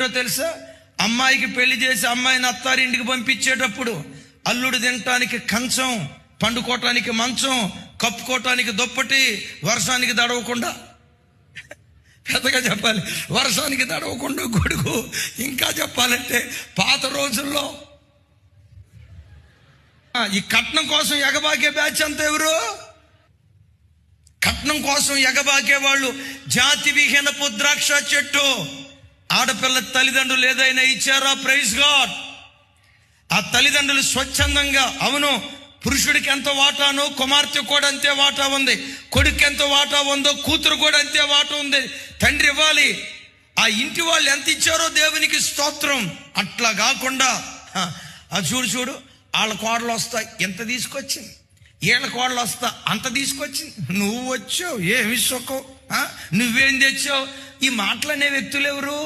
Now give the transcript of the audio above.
ఏంటో తెలుసా? అమ్మాయికి పెళ్లి చేసి అమ్మాయిని అత్తారింటికి పంపించేటప్పుడు అల్లుడు తినటానికి కంచం, పండుకోవటానికి మంచం, కప్పుకోవటానికి దుప్పటి, వర్షానికి తడవకుండా, పెద్దగా చెప్పాలి, వర్షానికి తడవకుండా గొడుగు, ఇంకా చెప్పాలంటే పాత రోజుల్లో ఈ కట్నం కోసం ఎగబాకే బ్యాచ్ అంతా ఎవరు? కట్నం కోసం ఎగబాకే వాళ్ళు జాతి విహీనపు ద్రాక్ష చెట్టు. ఆడపిల్ల తల్లిదండ్రులు ఏదైనా ఇచ్చారా? Praise God. ఆ తల్లిదండ్రులు స్వచ్ఛందంగా, అవును, పురుషుడికి ఎంత వాటానో కుమార్తె కూడా అంతే వాటా ఉంది, కొడుకు ఎంత వాటా ఉందో కూతురు కూడా అంతే వాటా ఉంది. తండ్రి ఇవ్వాలి. ఆ ఇంటి వాళ్ళు ఎంత ఇచ్చారో దేవునికి స్తోత్రం. అట్లా కాకుండా చూడు వాళ్ళ కోడలు వస్తాయి, ఎంత తీసుకొచ్చింది, వీళ్ళ కోడలు వస్తా అంత తీసుకొచ్చింది, నువ్వు వచ్చావు ఏమి సుఖం, నువ్వేం తెచ్చావు. ఈ మాటలనే వ్యక్తులు ఎవరు?